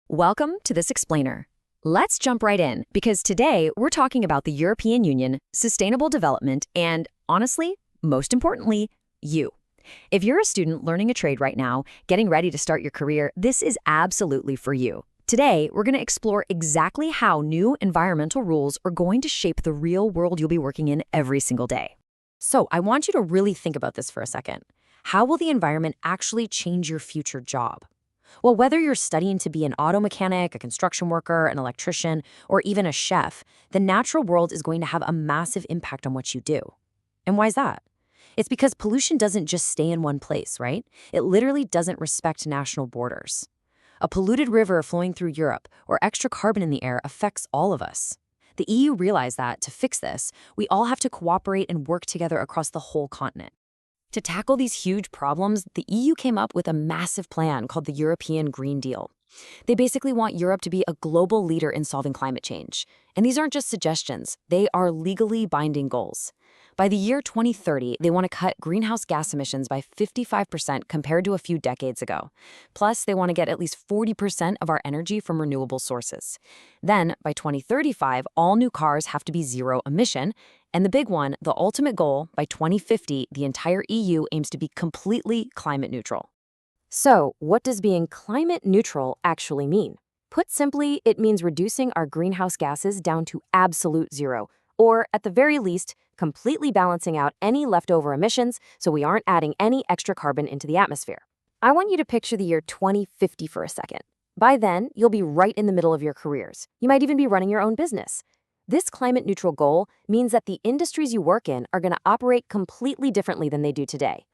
Welcome to this explainer. Let's jump right in, because today we're talking about the European Union, sustainable development, and honestly, most importantly, you. If you're a student learning a trade right now, getting ready to start your career, this is absolutely for you. Today, we're going to explore exactly how new environmental rules are going to shape the real world you'll be working in every single day. So I want you to really think about this for a second. How will the environment actually change your future job? Well, whether you're studying to be an auto mechanic, a construction worker, an electrician, or even a chef, the natural world is going to have a massive impact on what you do. And why is that? It's because pollution doesn't just stay in one place, right? It literally doesn't respect national borders. A polluted river flowing through Europe or extra carbon in the air affects all of us. The EU realized that to fix this, we all have to cooperate and work together across the whole continent. To tackle these huge problems, the EU came up with a massive plan called the European Green Deal. They basically want Europe to be a global leader in solving climate change. And these aren't just suggestions, they are legally binding goals. By the year 2030, they want to cut greenhouse gas emissions by 55% compared to a few decades ago. Plus, they want to get at least 40% of our energy from renewable sources. Then, by 2035, all new cars have to be zero emission. And the big one, the ultimate goal, by 2050, the entire EU aims to be completely climate neutral. So, what does being climate neutral actually mean? Put simply, it means reducing our greenhouse gases down to absolute zero, or at the very least, completely balancing out any leftover emissions so we aren't adding any extra carbon into the atmosphere. I want you to picture the year 2050 for a second. By then, you'll be right in the middle of your careers. You might even be running your own business. This climate neutral goal means that the industries you work in are going to operate completely differently than they do today.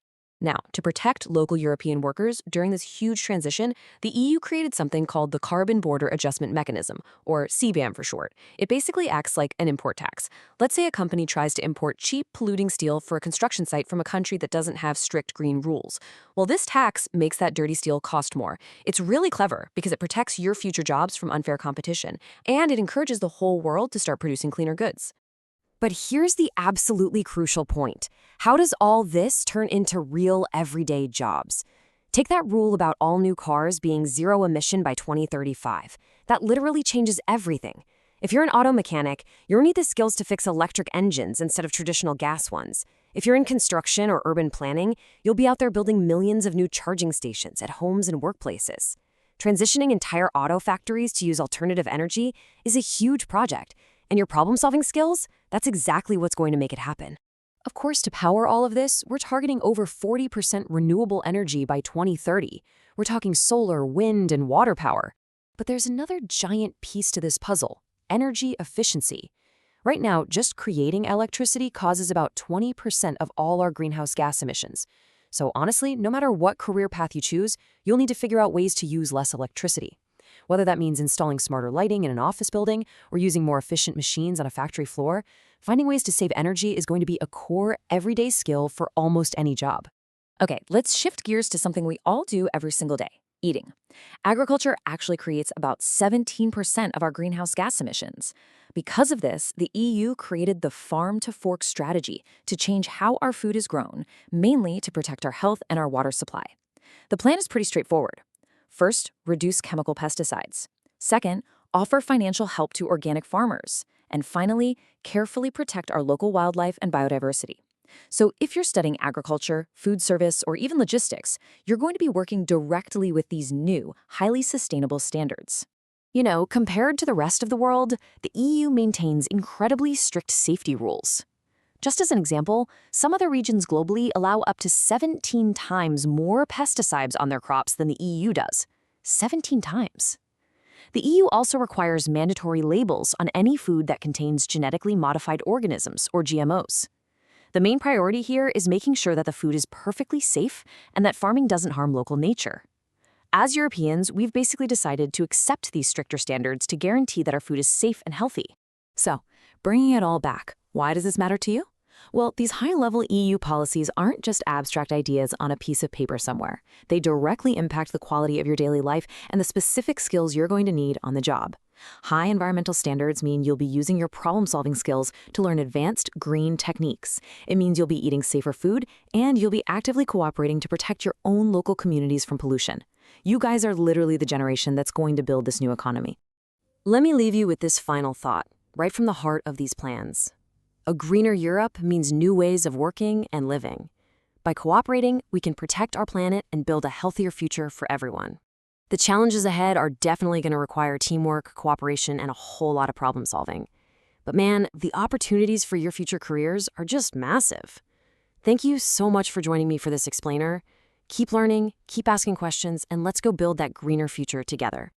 Now, to protect local European workers during this huge transition, the EU created something called the Carbon Border Adjustment Mechanism, or CBAM for short. It basically acts like an import tax. Let's say a company tries to import cheap, polluting steel for a construction site from a country that doesn't have strict green rules. Well, this tax makes that dirty steel cost more. It's really clever because it protects your future jobs from unfair competition, and it encourages the whole world to start producing cleaner goods. But here's the absolutely crucial point. How does all this turn into real everyday jobs? Take that rule about all new cars being zero emission by 2035. That literally changes everything. If you're an auto mechanic, you'll need the skills to fix electric engines instead of traditional gas ones. If you're in construction or urban planning, you'll be out there building millions of new charging stations at homes and workplaces. Transitioning entire auto factories to use alternative energy is a huge project. And your problem-solving skills, that's exactly what's going to make it happen. Of course, to power all of this, we're targeting over 40% renewable energy by 2030. We're talking solar, wind, and water power. But there's another giant piece to this puzzle: energy efficiency. Right now, just creating electricity causes about 20% of all our greenhouse gas emissions. So honestly, no matter what career path you choose, you'll need to figure out ways to use less electricity. Whether that means installing smarter lighting in an office building or using more efficient machines on a factory floor, finding ways to save energy is going to be a core everyday skill for almost any job. Okay, let's shift gears to something we all do every single day: eating. Agriculture actually creates about 17% of our greenhouse gas emissions. Because of this, the EU created the farm-to-fork strategy to change how our food is grown, mainly to protect our health and our water supply. The plan is pretty straightforward. First, reduce chemical pesticides. Second, offer financial help to organic farmers. And finally, carefully protect our local wildlife and biodiversity. So if you're studying agriculture, food service, or even logistics, you're going to be working directly with these new, highly sustainable standards. You know, compared to the rest of the world, the EU maintains incredibly strict safety rules. Just as an example, some other regions globally allow up to 17 times more pesticides on their crops than the EU does. 17 times. The EU also requires mandatory labels on any food that contains genetically modified organisms, or GMOs. The main priority here is making sure that the food is perfectly safe and that farming doesn't harm local nature. As Europeans, we've basically decided to accept these stricter standards to guarantee that our food is safe and healthy. So, bringing it all back, why does this matter to you? Well, these high-level EU policies aren't just abstract ideas on a piece of paper somewhere. They directly impact the quality of your daily life and the specific skills you're going to need on the job. High environmental standards mean you'll be using your problem-solving skills to learn advanced green techniques. It means you'll be eating safer food, and you'll be actively cooperating to protect your own local communities from pollution. You guys are literally the generation that's going to build this new economy. Let me leave you with this final thought, right from the heart of these plans. A greener Europe means new ways of working and living. By cooperating, we can protect our planet and build a healthier future for everyone. The challenges ahead are definitely going to require teamwork, cooperation, and a whole lot of problem solving. But man, the opportunities for your future careers are just massive. Thank you so much for joining me for this explainer. Keep learning, keep asking questions, and let's go build that greener future together.